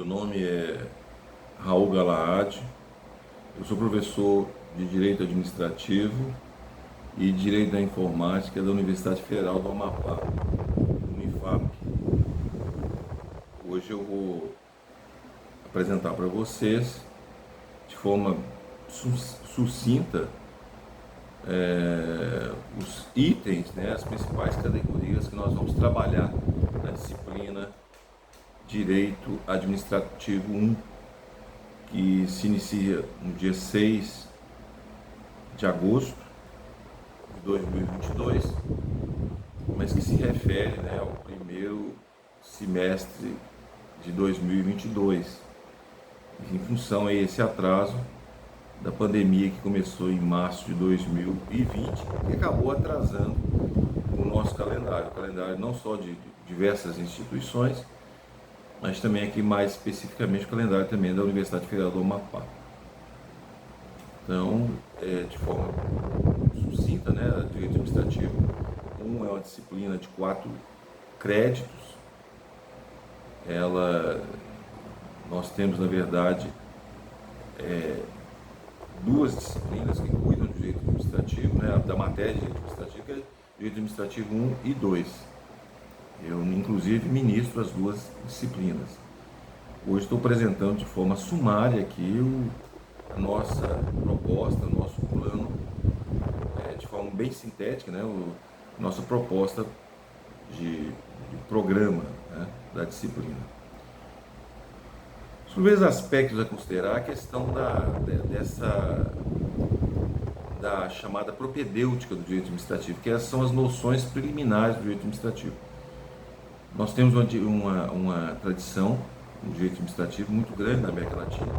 nome é Raul Galaad, eu sou professor de Direito Administrativo e Direito da Informática da Universidade Federal do Amapá, Unifap. Hoje eu vou apresentar para vocês, de forma sucinta, os itens, as principais categorias que nós vamos trabalhar na disciplina Direito Administrativo 1, que se inicia no dia 6 de agosto de 2022, mas que se refere ao primeiro semestre de 2022, em função a esse atraso da pandemia que começou em março de 2020 e acabou atrasando o nosso calendário, não só de diversas instituições, mas também aqui mais especificamente o calendário também da Universidade Federal do Amapá. Então, de forma sucinta, Direito Administrativo 1 é uma disciplina de 4 créditos. Nós temos, na verdade, duas disciplinas que cuidam do direito administrativo, da matéria de direito administrativo, que é Direito Administrativo 1 e 2. Eu, inclusive, ministro as duas disciplinas. Hoje estou apresentando de forma sumária aqui a nossa proposta, o nosso plano, de forma bem sintética, a nossa proposta de programa da disciplina. Os primeiros aspectos a considerar a questão da chamada propedêutica do direito administrativo, que são as noções preliminares do direito administrativo. Nós temos uma tradição no direito administrativo muito grande na América Latina.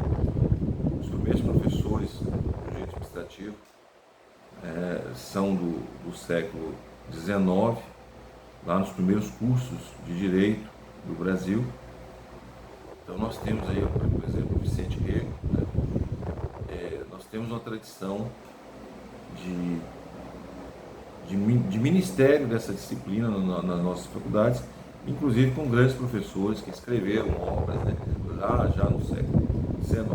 Os primeiros professores do direito administrativo são do século XIX, lá nos primeiros cursos de direito do Brasil. Então nós temos aí, por exemplo, o Vicente Rego, nós temos uma tradição de ministério dessa disciplina nas nossas faculdades, inclusive com grandes professores que escreveram obras lá já no século XIX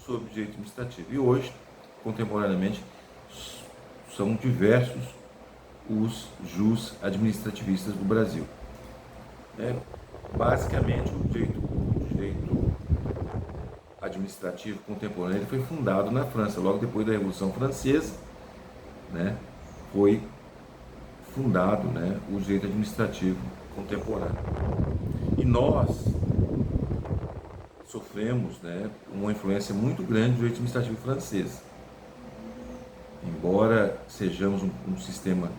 sobre direito administrativo. E hoje, contemporaneamente, são diversos os jus administrativistas do Brasil. Basicamente, o direito administrativo contemporâneo foi fundado na França, logo depois da Revolução Francesa, foi fundado o direito administrativo contemporâneo. E nós sofremos uma influência muito grande do direito administrativo francês. Embora sejamos um sistema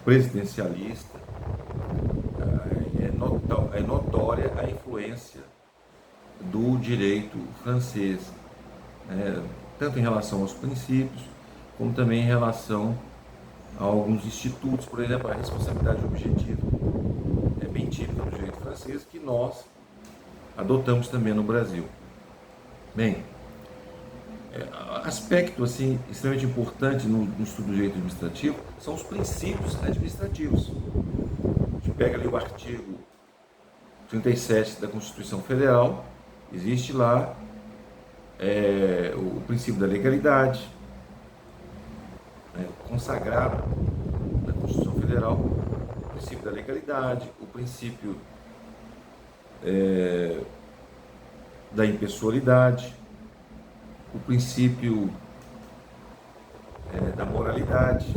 presidencialista, é notória a influência do direito francês, tanto em relação aos princípios, como também em relação a alguns institutos, por exemplo, a responsabilidade objetiva. É bem típica do direito francês, que nós adotamos também no Brasil. Bem, aspecto extremamente importante no estudo do direito administrativo são os princípios administrativos. A gente pega ali o artigo 37 da Constituição Federal, existe lá o princípio da legalidade, consagrado na Constituição Federal, o princípio da legalidade, o princípio da impessoalidade, o princípio da moralidade,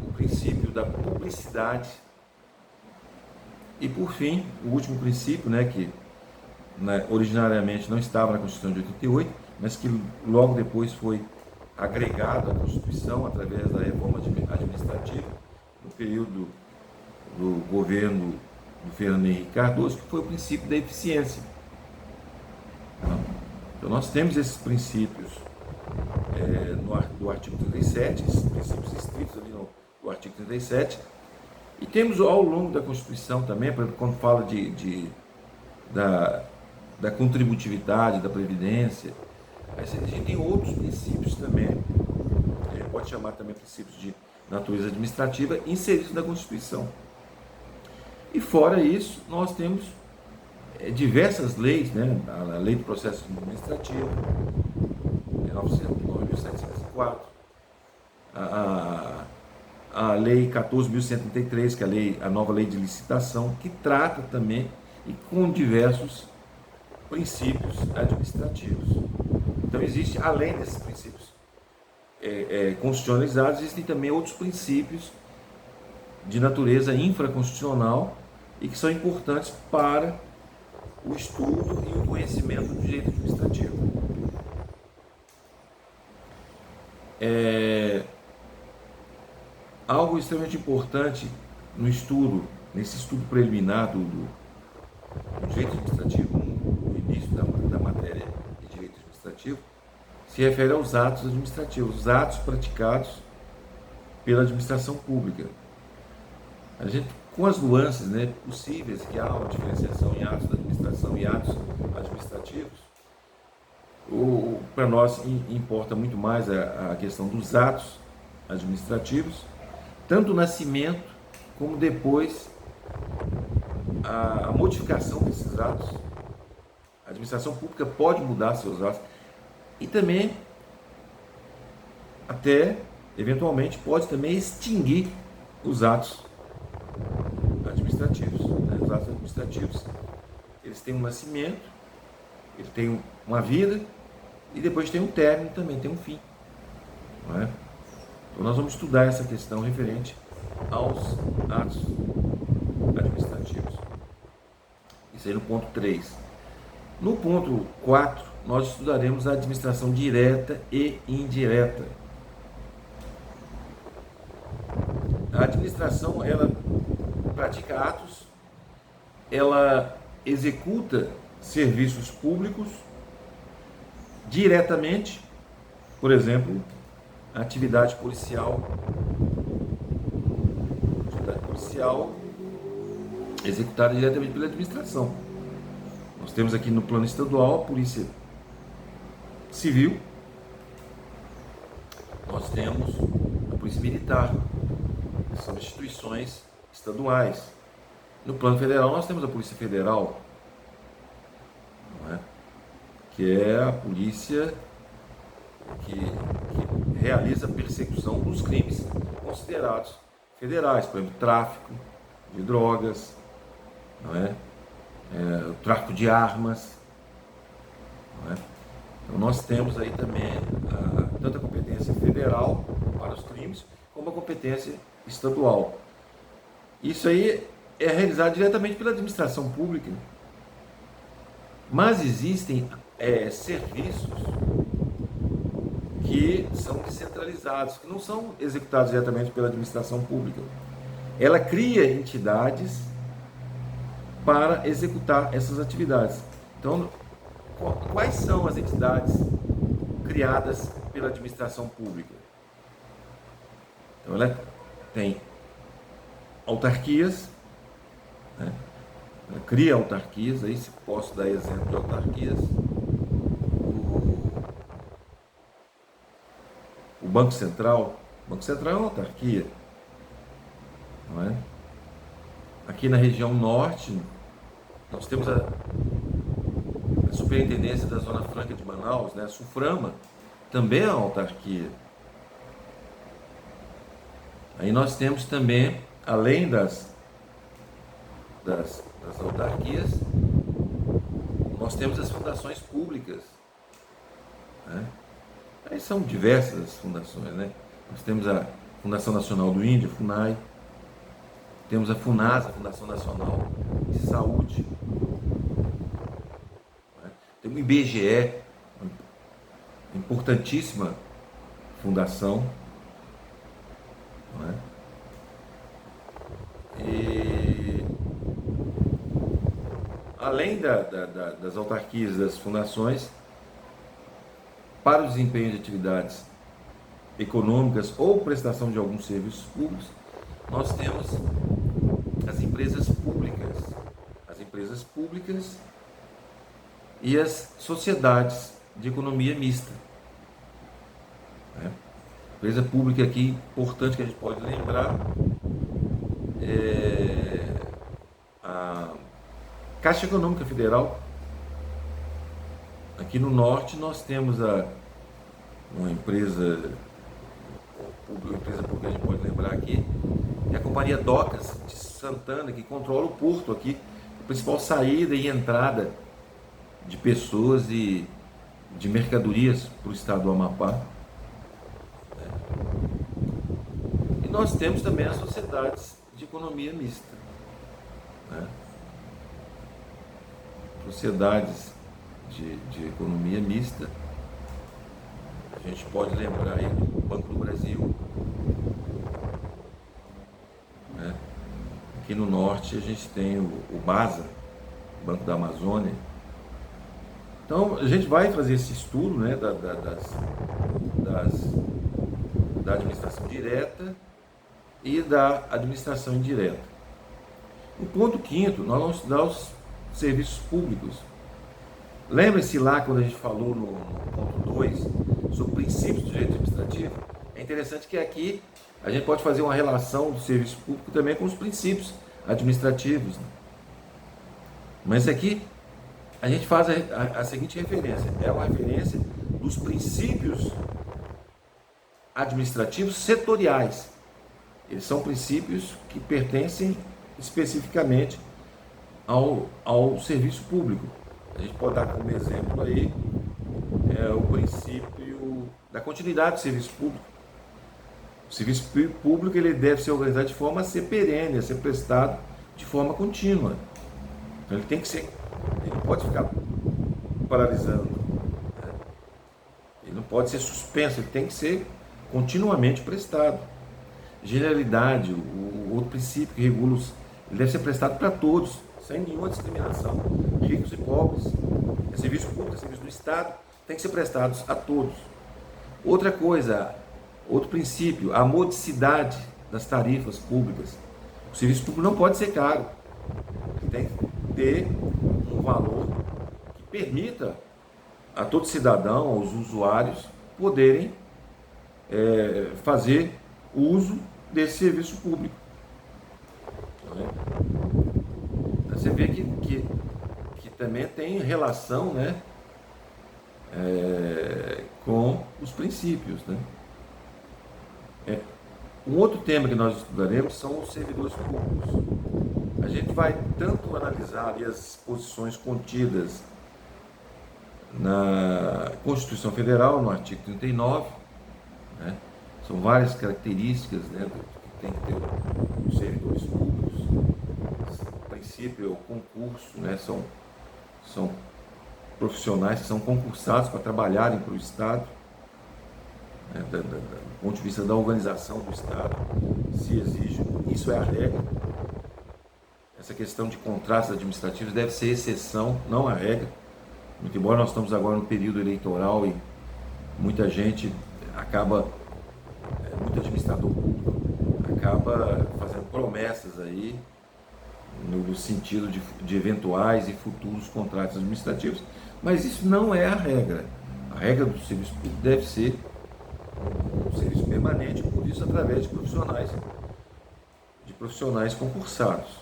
o princípio da publicidade e, por fim, o último princípio, que originariamente não estava na Constituição de 88, mas que logo depois foi agregado à Constituição através da reforma administrativa no período do governo do Fernando Henrique Cardoso, que foi o princípio da eficiência. Então nós temos esses princípios do artigo 37, esses princípios escritos ali no artigo 37, e temos ao longo da Constituição também, quando fala da contributividade, da previdência, a gente tem outros princípios também, pode chamar também princípios de natureza administrativa, inseridos na Constituição. E fora isso, nós temos diversas leis, né? A Lei do Processo Administrativo, 9.704, a, a Lei 14.133, que é a nova Lei de Licitação, que trata também e com diversos princípios administrativos. Então existe, além desses princípios constitucionalizados, existem também outros princípios de natureza infraconstitucional e que são importantes para o estudo e o conhecimento do direito administrativo. Algo extremamente importante no estudo, nesse estudo preliminar do direito administrativo, no início da matéria de direito administrativo, se refere aos atos administrativos, os atos praticados pela administração pública. A gente, com as nuances, né, possíveis, que há uma diferenciação em atos da administração e atos administrativos, para nós importa muito mais a questão dos atos administrativos, tanto o nascimento como depois a modificação desses atos. A administração pública pode mudar seus atos e também, até eventualmente, pode também extinguir os atos administrativos. Né? Os atos administrativos, eles têm um nascimento, eles têm uma vida e depois tem um término também, tem um fim. Não é? Então nós vamos estudar essa questão referente aos atos administrativos. Isso aí no ponto 3. No ponto 4, nós estudaremos a administração direta e indireta. A administração, ela pratica atos, ela executa serviços públicos diretamente, por exemplo, a atividade policial executada diretamente pela administração. Nós temos aqui no plano estadual a Polícia Civil, nós temos a Polícia Militar, que são instituições estaduais. No plano federal nós temos a Polícia Federal, não é? Que é a polícia que realiza a persecução dos crimes considerados federais, por exemplo, tráfico de drogas, não é? O tráfico de armas. Não é? Então nós temos aí também tanto a competência federal para os crimes, como a competência estadual. Isso aí é realizado diretamente pela administração pública, mas existem serviços que são descentralizados, que não são executados diretamente pela administração pública. Ela cria entidades para executar essas atividades. Então, quais são as entidades criadas pela administração pública? Então, ela tem autarquias, né? Ela cria autarquias, aí se posso dar exemplo de autarquias. O Banco Central é uma autarquia, não é? Aqui na região norte, nós temos a Superintendência da Zona Franca de Manaus, né? A SUFRAMA, também é uma autarquia. Aí nós temos também, além das autarquias, nós temos as fundações públicas, né? Aí são diversas as fundações, né? Nós temos a Fundação Nacional do Índio, FUNAI, temos a FUNASA, Fundação Nacional de Saúde, né? Temos o IBGE, uma importantíssima fundação, não é? E além das autarquias, das fundações, para o desempenho de atividades econômicas ou prestação de alguns serviços públicos, nós temos as empresas públicas e as sociedades de economia mista. Empresa pública aqui, importante que a gente pode lembrar, é a Caixa Econômica Federal. Aqui no norte nós temos uma empresa pública que a gente pode lembrar aqui, é a Companhia Docas de Santana, que controla o porto aqui, a principal saída e entrada de pessoas e de mercadorias para o estado do Amapá. E nós temos também as sociedades de economia mista. Sociedades de economia mista, a gente pode lembrar aí do Banco do Brasil. Aqui no norte a gente tem o BASA, Banco da Amazônia. Então a gente vai fazer esse estudo, né, da administração direta e da administração indireta. No ponto quinto, nós vamos estudar os serviços públicos. Lembre-se lá quando a gente falou no ponto 2 sobre princípios do direito administrativo. É interessante que aqui a gente pode fazer uma relação do serviço público também com os princípios administrativos. Mas aqui a gente faz a seguinte referência: é uma referência dos princípios administrativos setoriais. Eles são princípios que pertencem especificamente ao serviço público. A gente pode dar como exemplo aí o princípio da continuidade do serviço público. O serviço público ele deve ser organizado de forma a ser perene, a ser prestado de forma contínua. Então ele tem que ser, ele não pode ficar paralisando, né? Ele não pode ser suspenso, ele tem que ser continuamente prestado. Generalidade, o outro princípio que regula ele deve ser prestado para todos, sem nenhuma discriminação, ricos e pobres. É serviço público, é serviço do Estado, tem que ser prestados a todos. Outra coisa, outro princípio, a modicidade das tarifas públicas. O serviço público não pode ser caro, ele tem que ter um valor que permita a todo cidadão, aos usuários, poderem fazer uso desse serviço público. Você vê que também tem relação, né, com os princípios, né? Um outro tema que nós estudaremos são os servidores públicos. A gente vai tanto analisar ali as posições contidas na Constituição Federal, no artigo 39, né? São várias características, né, que tem que ter os servidores públicos. O princípio é o concurso, né? São profissionais que são concursados para trabalharem para o Estado, né? Do ponto de vista da organização do Estado, se exige, isso é a regra. Essa questão de contratos administrativos deve ser exceção, não a regra. Muito embora nós estamos agora no período eleitoral e muita gente acaba, muito administrador público acaba fazendo promessas aí no sentido de eventuais e futuros contratos administrativos, mas isso não é a regra. A regra do serviço público deve ser um serviço permanente, por isso através de profissionais concursados,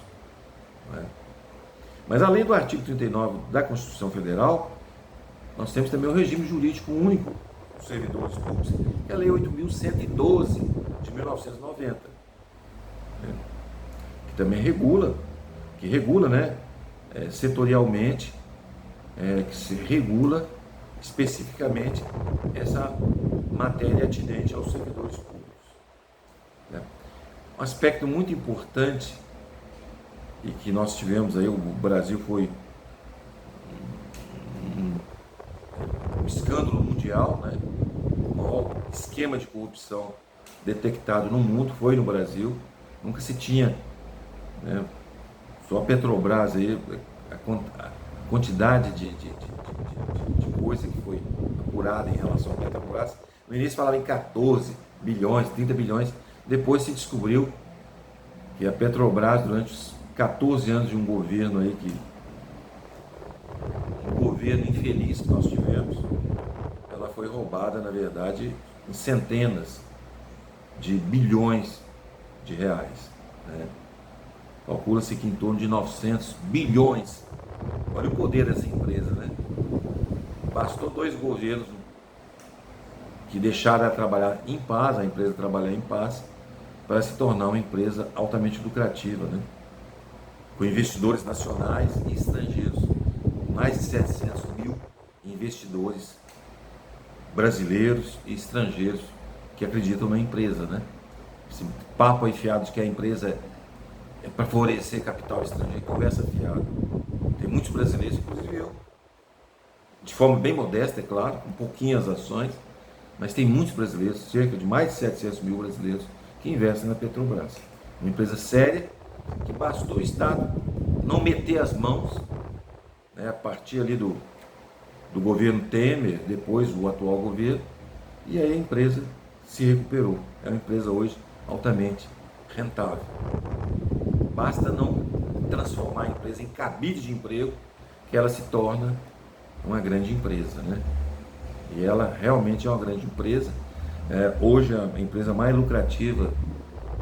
né? Mas além do artigo 39 da Constituição Federal, nós temos também o regime jurídico único dos servidores públicos, que é a Lei 8.112 de 1990, né? Que também regula, né, setorialmente, que se regula especificamente essa matéria atinente aos servidores públicos, né? Um aspecto muito importante e que nós tivemos aí, o Brasil foi um escândalo mundial, né? O maior esquema de corrupção detectado no mundo foi no Brasil, nunca se tinha, né? Só a Petrobras aí, a quantidade de coisa que foi apurada em relação à Petrobras. No início falava em 14 bilhões, 30 bilhões, depois se descobriu que a Petrobras, durante os 14 anos de um governo aí, um governo infeliz que nós tivemos, ela foi roubada, na verdade, em centenas de bilhões de reais, né? Calcula-se que em torno de 900 bilhões Olha o poder dessa empresa, né? Bastou 2 governos que deixaram ela trabalhar em paz, a empresa trabalhar em paz, para se tornar uma empresa altamente lucrativa, né? Com investidores nacionais e estrangeiros. Mais de 700 mil investidores brasileiros e estrangeiros que acreditam na empresa, né? Esse papo aí fiado de que a empresa é para favorecer capital estrangeiro, conversa fiada. Tem muitos brasileiros, inclusive eu, de forma bem modesta, é claro, com pouquinhas ações, mas tem muitos brasileiros, cerca de mais de 700 mil brasileiros, que investem na Petrobras. Uma empresa séria, que bastou o Estado não meter as mãos, né, a partir ali do governo Temer, depois o atual governo, e aí a empresa se recuperou. É uma empresa hoje altamente rentável. Basta não transformar a empresa em cabide de emprego, que ela se torna uma grande empresa, né? E ela realmente é uma grande empresa. Hoje a empresa mais lucrativa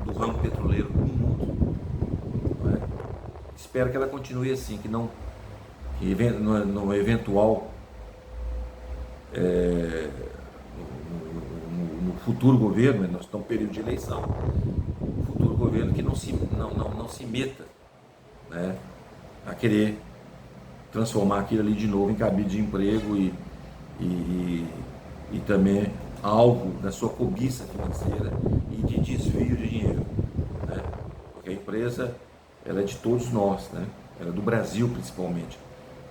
do ramo petroleiro do mundo. Não é? Espero que ela continue assim, que não que no eventual no futuro governo, nós estamos em período de eleição, o futuro governo que não se meta, né, a querer transformar aquilo ali de novo em cabide de emprego e também alvo da sua cobiça financeira e de desvio de dinheiro, né? Porque a empresa ela é de todos nós, né? Ela é do Brasil principalmente.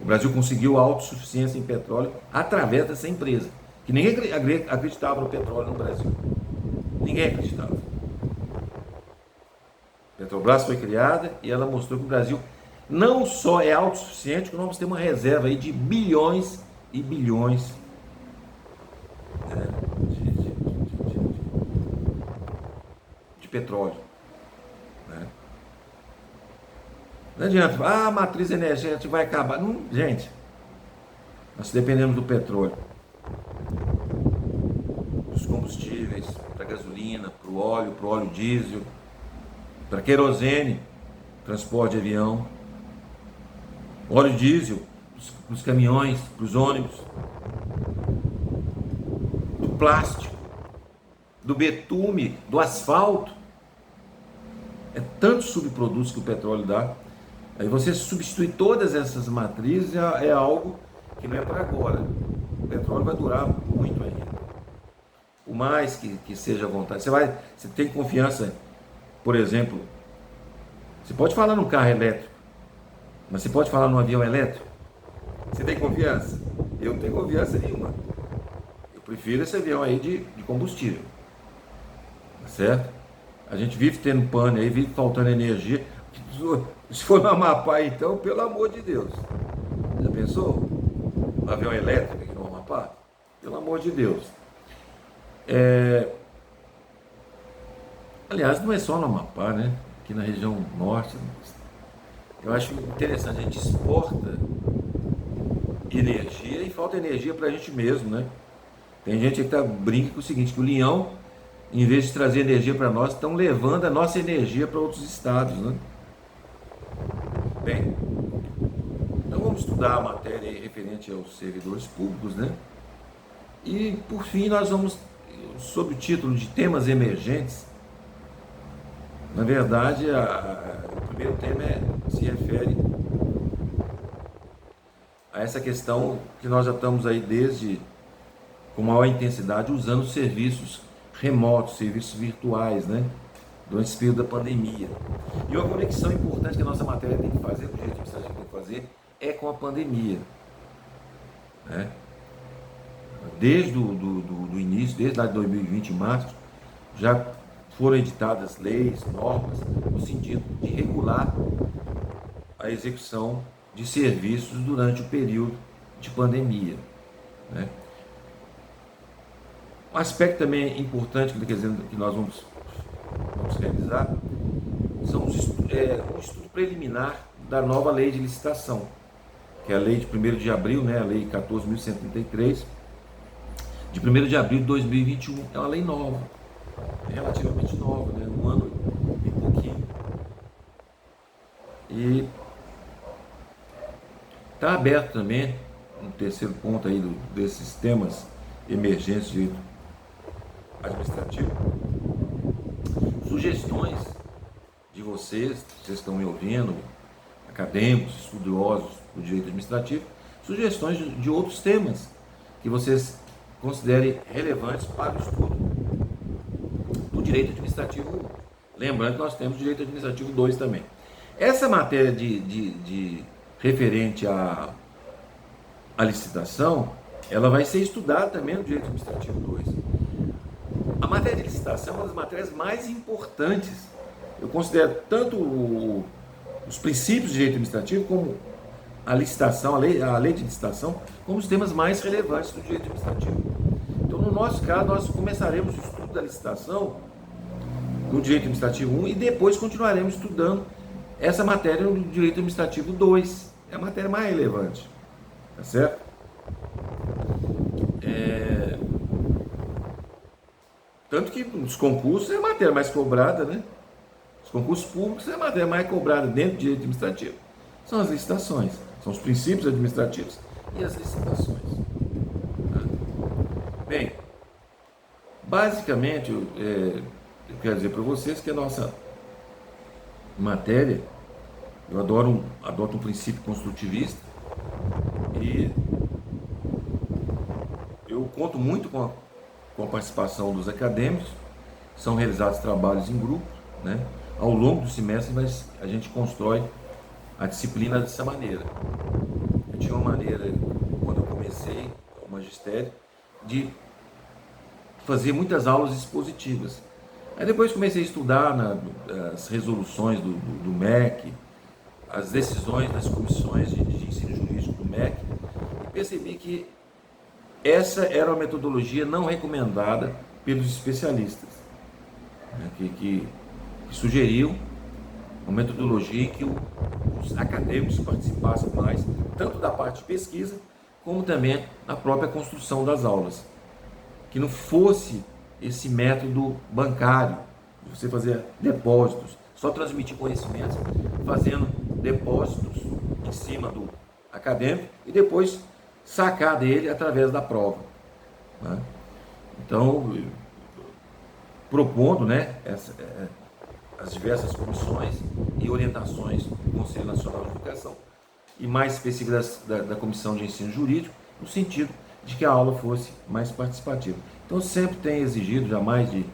O Brasil conseguiu a autossuficiência em petróleo através dessa empresa, que ninguém acreditava no petróleo no Brasil. Ninguém acreditava. A Petrobras foi criada e ela mostrou que o Brasil não só é autossuficiente, como nós temos uma reserva aí de bilhões e bilhões, né, de petróleo. Né? Não adianta, a matriz energética vai acabar. Não, gente, nós dependemos do petróleo, dos combustíveis, para gasolina, para o óleo diesel, para querosene, transporte de avião, óleo diesel, para os caminhões, para os ônibus, do plástico, do betume, do asfalto. É tantos subprodutos que o petróleo dá. Aí você substituir todas essas matrizes é algo que não é para agora. O petróleo vai durar muito ainda. Por mais que seja à vontade. Você tem confiança, por exemplo, você pode falar num carro elétrico, mas você pode falar num avião elétrico? Você tem confiança? Eu não tenho confiança nenhuma. Eu prefiro esse avião aí de combustível. Tá certo? A gente vive tendo pane aí, vive faltando energia. Se for no Amapá, então, pelo amor de Deus. Já pensou? Um avião elétrico aqui no Amapá? Pelo amor de Deus. Aliás, não é só no Amapá, né? Aqui na região norte. Eu acho interessante, a gente exporta energia e falta energia para a gente mesmo, né? Tem gente que brinca com o seguinte, que o Leão, em vez de trazer energia para nós, estão levando a nossa energia para outros estados, né? Bem, então vamos estudar a matéria referente aos servidores públicos, né? E por fim nós vamos, sob o título de temas emergentes, na verdade o primeiro tema se refere a essa questão que nós já estamos aí desde com maior intensidade usando serviços remotos, serviços virtuais, né? Durante esse período da pandemia. E uma conexão importante que a nossa matéria tem que fazer, o jeito que a gente tem que fazer, é com a pandemia. Né? Desde o início, desde lá de 2020, em março, já foram editadas leis, normas, no sentido de regular a execução de serviços durante o período de pandemia. Né? Um aspecto também importante que nós vamos realizar são um estudo preliminar da nova lei de licitação, que é a lei de 1º de abril, né, a lei 14.133, de 1º de abril de 2021. É uma lei nova, relativamente nova, né, um ano e pouquinho. E Está aberto também, um terceiro ponto aí desses temas emergentes de direito administrativo, sugestões de vocês estão me ouvindo, acadêmicos, estudiosos do direito administrativo, sugestões de outros temas que vocês considerem relevantes para o estudo do direito administrativo 1. Lembrando que nós temos direito administrativo 2 também. Essa matéria de referente à licitação, ela vai ser estudada também no direito administrativo 2. A matéria de licitação é uma das matérias mais importantes. Eu considero tanto os princípios de direito administrativo como a licitação, a lei de licitação, como os temas mais relevantes do direito administrativo. Então, no nosso caso, nós começaremos o estudo da licitação no direito administrativo 1 e depois continuaremos estudando essa matéria no direito administrativo 2. É a matéria mais relevante, tá certo? Tanto que os concursos é a matéria mais cobrada, né? Os concursos públicos é a matéria mais cobrada dentro do direito administrativo. São as licitações, são os princípios administrativos e as licitações. Tá? Bem, basicamente, eu quero dizer para vocês que a nossa matéria, eu adoto um princípio construtivista e eu conto muito com a participação dos acadêmicos, são realizados trabalhos em grupo, né? Ao longo do semestre a gente constrói a disciplina dessa maneira. Eu tinha uma maneira, quando eu comecei o magistério, de fazer muitas aulas expositivas. Aí depois comecei a estudar as resoluções do MEC, as decisões das comissões de ensino jurídico do MEC, e percebi que essa era uma metodologia não recomendada pelos especialistas, né, que sugeriam uma metodologia em que os acadêmicos participassem mais, tanto da parte de pesquisa, como também na própria construção das aulas. Que não fosse esse método bancário, de você fazer depósitos, só transmitir conhecimentos, fazendo depósitos em cima do acadêmico e depois sacar dele através da prova, né? Então, propondo, né, as diversas comissões e orientações do Conselho Nacional de Educação e mais específico da Comissão de Ensino Jurídico, no sentido de que a aula fosse mais participativa. Então, sempre tem exigido já mais de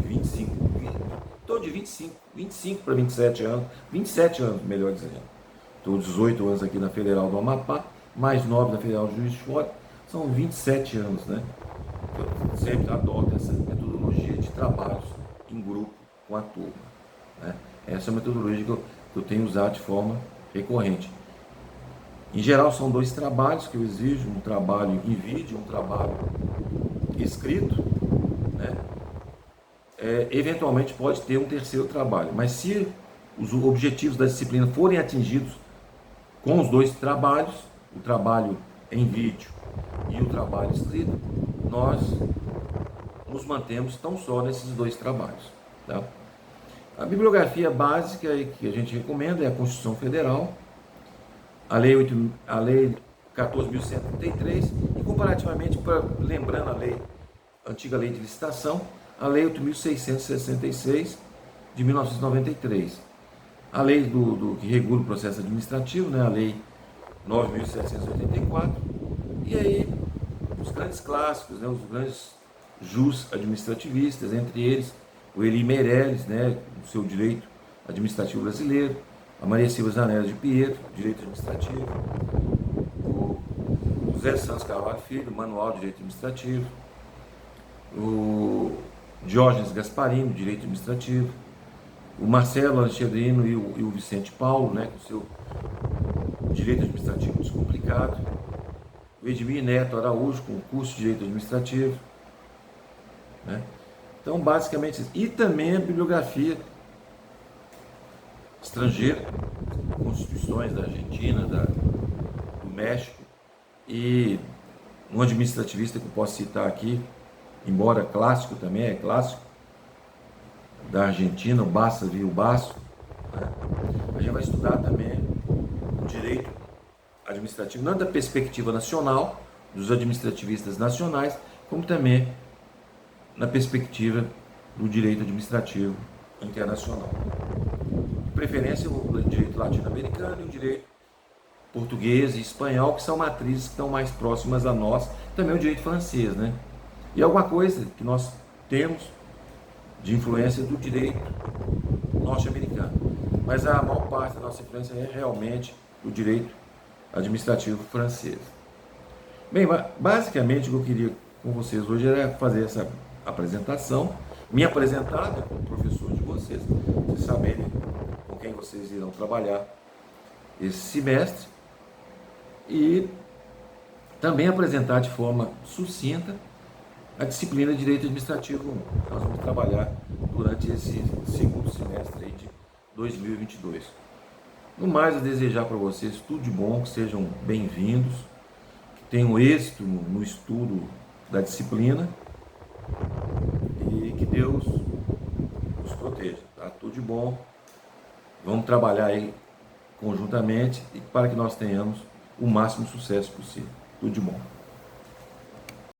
25, estou de 25 para 27 anos, 27 anos, melhor dizendo. Estou 18 anos aqui na Federal do Amapá, mais 9 na Federal do Juiz de Fora, são 27 anos, né? Eu sempre adoto essa metodologia de trabalhos em grupo com a turma, né? Essa é a metodologia que eu tenho usado de forma recorrente. Em geral, são 2 trabalhos que eu exijo, um trabalho em vídeo, um trabalho escrito, né? Eventualmente pode ter um terceiro trabalho, mas se os objetivos da disciplina forem atingidos com os 2 trabalhos, o trabalho em vídeo e o trabalho escrito, nós nos mantemos tão só nesses 2 trabalhos, tá? A bibliografia básica que a gente recomenda é a Constituição Federal, a Lei 14.133 e, comparativamente, lembrando a antiga Lei de Licitação, a Lei 8.666 de 1993. A lei que regula o processo administrativo, né, a Lei 9.784, e aí os grandes clássicos, né, os grandes jus administrativistas, entre eles o Elie Meirelles, né, o seu direito administrativo brasileiro, a Maria Silva Zanella de Pietro, direito administrativo, o José Santos Carvalho Filho, manual de direito administrativo, o Diógenes Gasparini, direito administrativo, o Marcelo Alexandrino e o Vicente Paulo, né, com o seu direito administrativo descomplicado, o Edmir Neto Araújo, com o curso de direito administrativo, né? Então, basicamente, e também a bibliografia estrangeira, constituições da Argentina, do México, e um administrativista que eu posso citar aqui, embora clássico também, é clássico, da Argentina, o Bassa Viu Basso, né? a gente vai estudar também o direito administrativo, não da perspectiva nacional, dos administrativistas nacionais, como também na perspectiva do direito administrativo internacional. De preferência, o direito latino-americano e o direito português e espanhol, que são matrizes que estão mais próximas a nós, também o direito francês, né? E alguma coisa que nós temos de influência do direito norte-americano. Mas a maior parte da nossa influência é realmente do direito administrativo francês. Bem, basicamente o que eu queria com vocês hoje era fazer essa apresentação, me apresentar, né, como professor de vocês saberem com quem vocês irão trabalhar esse semestre e também apresentar de forma sucinta a disciplina de Direito Administrativo 1, que nós vamos trabalhar durante esse segundo semestre aí de 2022. No mais, eu desejar para vocês tudo de bom, que sejam bem-vindos, que tenham êxito no estudo da disciplina e que Deus nos proteja, tá? Tudo de bom. Vamos trabalhar aí conjuntamente e para que nós tenhamos o máximo sucesso possível. Tudo de bom.